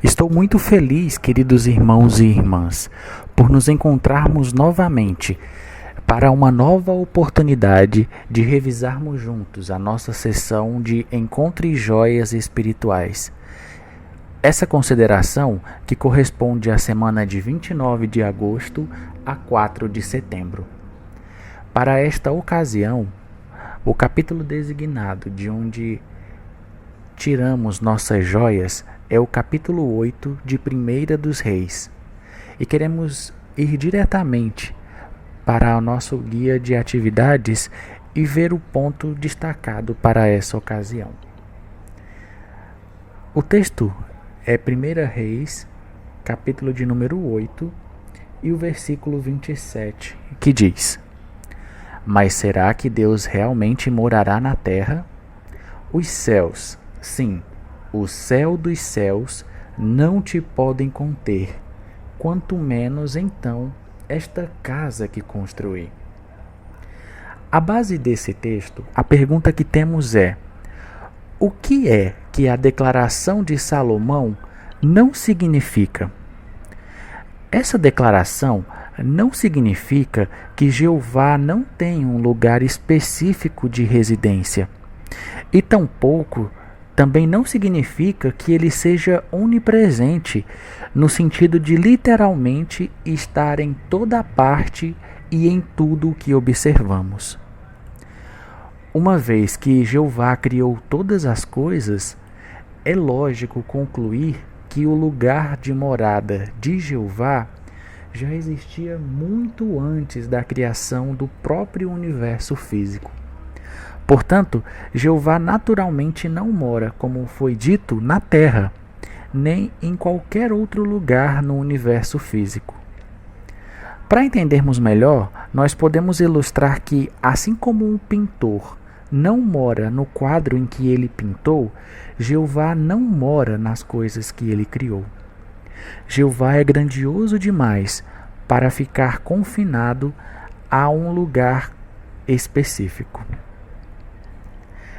Estou muito feliz, queridos irmãos e irmãs, por nos encontrarmos novamente para uma nova oportunidade de revisarmos juntos a nossa sessão de Encontre Joias Espirituais. Essa consideração que corresponde à semana de 29 de agosto a 4 de setembro. Para esta ocasião, o capítulo designado de onde tiramos nossas joias é o capítulo 8 de 1 dos Reis. E queremos ir diretamente para o nosso guia de atividades e ver o ponto destacado para essa ocasião. O texto é 1 Reis, capítulo de número 8, e o versículo 27, que diz: Mas será que Deus realmente morará na terra? Os céus, sim, o céu dos céus não te podem conter, quanto menos então esta casa que construí. A base desse texto, a pergunta que temos é: o que é que a declaração de Salomão não significa? Essa declaração não significa que Jeová não tem um lugar específico de residência, e tampouco também não significa que ele seja onipresente, no sentido de literalmente estar em toda parte e em tudo o que observamos. Uma vez que Jeová criou todas as coisas, é lógico concluir que o lugar de morada de Jeová já existia muito antes da criação do próprio universo físico. Portanto, Jeová naturalmente não mora, como foi dito, na terra, nem em qualquer outro lugar no universo físico. Para entendermos melhor, nós podemos ilustrar que, assim como um pintor não mora no quadro em que ele pintou, Jeová não mora nas coisas que ele criou. Jeová é grandioso demais para ficar confinado a um lugar específico.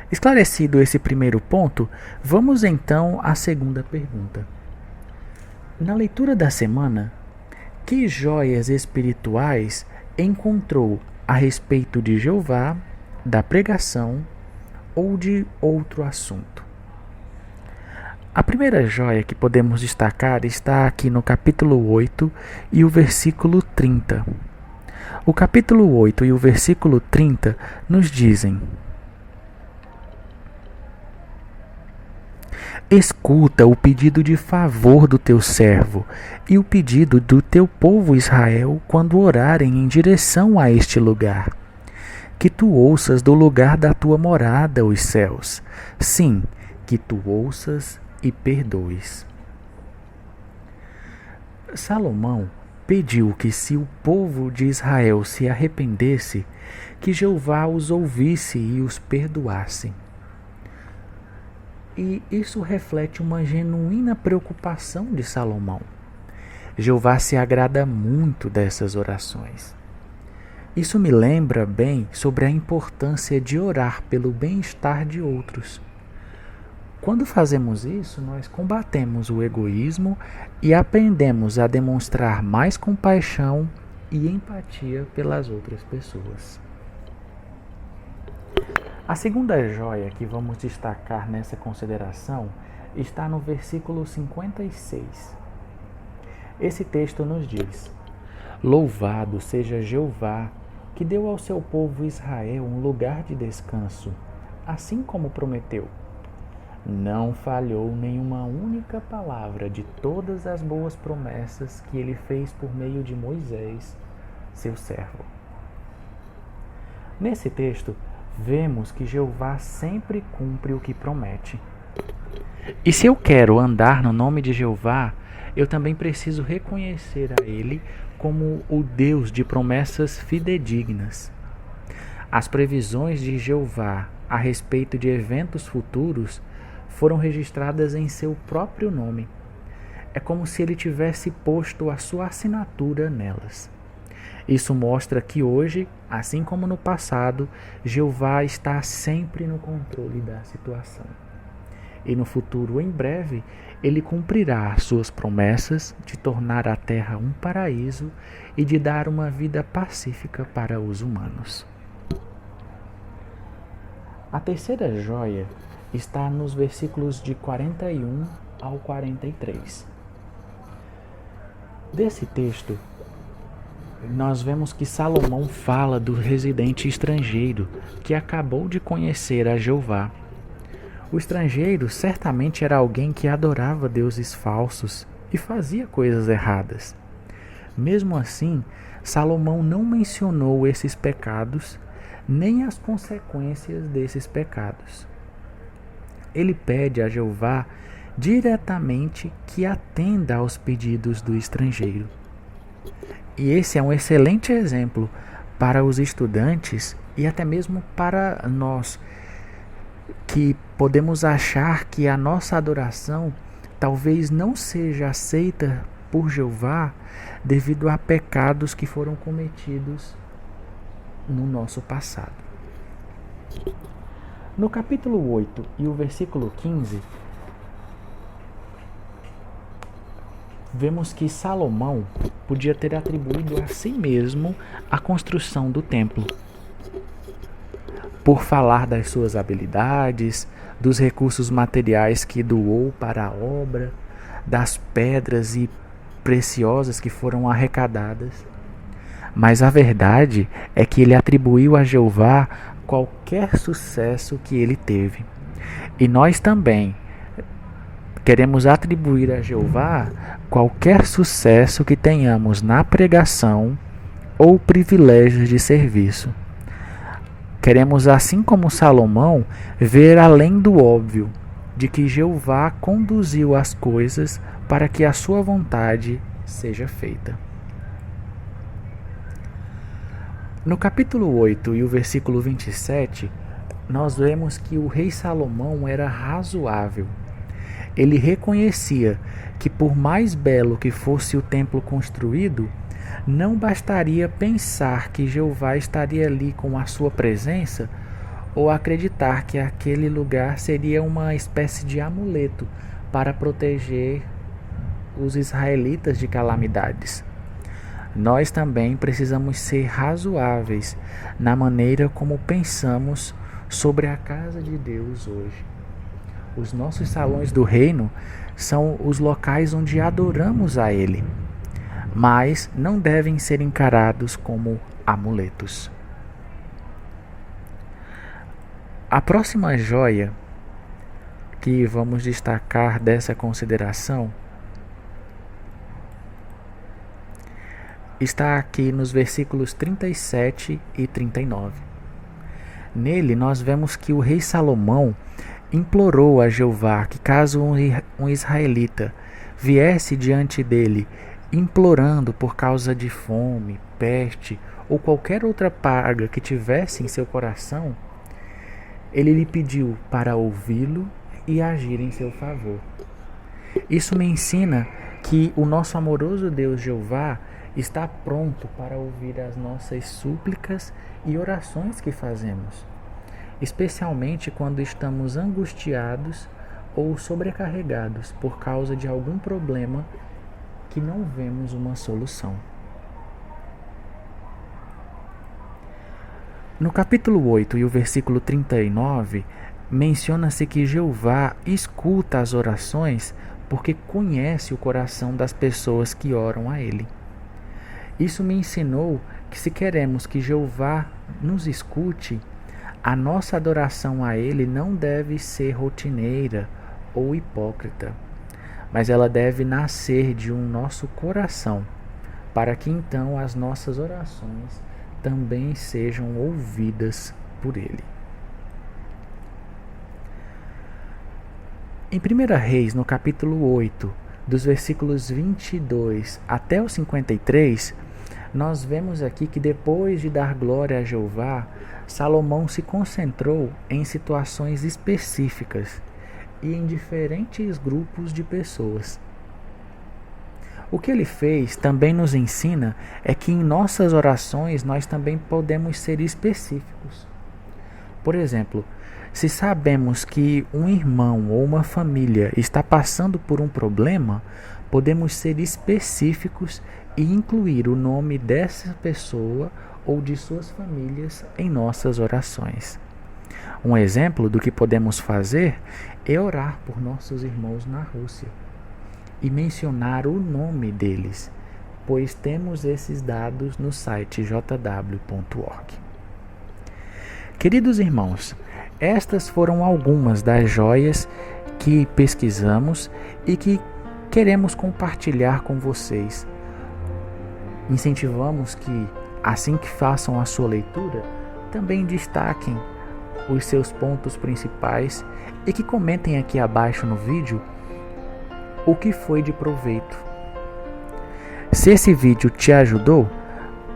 Esclarecido esse primeiro ponto, vamos então à segunda pergunta. Na leitura da semana, que joias espirituais encontrou a respeito de Jeová, da pregação ou de outro assunto? A primeira joia que podemos destacar está aqui no capítulo 8 e o versículo 30. O capítulo 8 e o versículo 30 nos dizem: Escuta o pedido de favor do teu servo e o pedido do teu povo Israel quando orarem em direção a este lugar. Que tu ouças do lugar da tua morada os céus. Sim, que tu ouças e perdoes. Salomão pediu que, se o povo de Israel se arrependesse, que Jeová os ouvisse e os perdoasse. E isso reflete uma genuína preocupação de Salomão. Jeová se agrada muito dessas orações. Isso me lembra bem sobre a importância de orar pelo bem-estar de outros. Quando fazemos isso, nós combatemos o egoísmo e aprendemos a demonstrar mais compaixão e empatia pelas outras pessoas. A segunda joia que vamos destacar nessa consideração está no versículo 56. Esse texto nos diz: Louvado seja Jeová, que deu ao seu povo Israel um lugar de descanso, assim como prometeu. Não falhou nenhuma única palavra de todas as boas promessas que ele fez por meio de Moisés, seu servo. Nesse texto, vemos que Jeová sempre cumpre o que promete. E se eu quero andar no nome de Jeová, eu também preciso reconhecer a Ele como o Deus de promessas fidedignas. As previsões de Jeová a respeito de eventos futuros foram registradas em seu próprio nome. É como se ele tivesse posto a sua assinatura nelas. Isso mostra que hoje, assim como no passado, Jeová está sempre no controle da situação. e no futuro em breve ele cumprirá as suas promessas de tornar a terra um paraíso e de dar uma vida pacífica para os humanos. A terceira joia está nos versículos de 41 ao 43. Desse texto, nós vemos que Salomão fala do residente estrangeiro que acabou de conhecer a Jeová. O estrangeiro certamente era alguém que adorava deuses falsos e fazia coisas erradas. Mesmo assim, Salomão não mencionou esses pecados nem as consequências desses pecados. Ele pede a Jeová diretamente que atenda aos pedidos do estrangeiro. E esse é um excelente exemplo para os estudantes e até mesmo para nós, que podemos achar que a nossa adoração talvez não seja aceita por Jeová devido a pecados que foram cometidos no nosso passado. No capítulo 8 e o versículo 15, vemos que Salomão podia ter atribuído a si mesmo a construção do templo. Por falar das suas habilidades, dos recursos materiais que doou para a obra, das pedras e preciosas que foram arrecadadas. Mas a verdade é que ele atribuiu a Jeová qualquer sucesso que ele teve. E nós também queremos atribuir a Jeová qualquer sucesso que tenhamos na pregação ou privilégios de serviço. Queremos, assim como Salomão, ver além do óbvio, de que Jeová conduziu as coisas para que a sua vontade seja feita. No capítulo 8 e o versículo 27, nós vemos que o rei Salomão era razoável. Ele reconhecia que por mais belo que fosse o templo construído, não bastaria pensar que Jeová estaria ali com a sua presença ou acreditar que aquele lugar seria uma espécie de amuleto para proteger os israelitas de calamidades. Nós também precisamos ser razoáveis na maneira como pensamos sobre a casa de Deus hoje. Os nossos salões do reino são os locais onde adoramos a Ele, mas não devem ser encarados como amuletos. A próxima joia que vamos destacar dessa consideração está aqui nos versículos 37 e 39. Nele nós vemos que o rei Salomão implorou a Jeová que caso um israelita viesse diante dele implorando por causa de fome, peste ou qualquer outra praga que tivesse em seu coração, ele lhe pediu para ouvi-lo e agir em seu favor. Isso me ensina que o nosso amoroso Deus Jeová está pronto para ouvir as nossas súplicas e orações que fazemos, especialmente quando estamos angustiados ou sobrecarregados por causa de algum problema que não vemos uma solução. No capítulo 8 e o versículo 39, menciona-se que Jeová escuta as orações porque conhece o coração das pessoas que oram a Ele. Isso me ensinou que se queremos que Jeová nos escute, a nossa adoração a Ele não deve ser rotineira ou hipócrita, mas ela deve nascer de um nosso coração, para que então as nossas orações também sejam ouvidas por Ele. Em 1 Reis, no capítulo 8, dos versículos 22 até o 53, nós vemos aqui que depois de dar glória a Jeová, Salomão se concentrou em situações específicas e em diferentes grupos de pessoas. O que ele fez também nos ensina é que em nossas orações nós também podemos ser específicos. Por exemplo, se sabemos que um irmão ou uma família está passando por um problema, podemos ser específicos e incluir o nome dessa pessoa ou de suas famílias em nossas orações. Um exemplo do que podemos fazer é orar por nossos irmãos na Rússia e mencionar o nome deles, pois temos esses dados no site jw.org. Queridos irmãos, estas foram algumas das joias que pesquisamos e que queremos compartilhar com vocês. Incentivamos que, assim que façam a sua leitura, também destaquem os seus pontos principais e que comentem aqui abaixo no vídeo o que foi de proveito. Se esse vídeo te ajudou,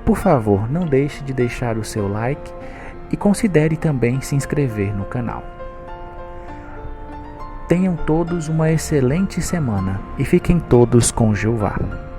por favor, não deixe de deixar o seu like e considere também se inscrever no canal. Tenham todos uma excelente semana e fiquem todos com Jeová.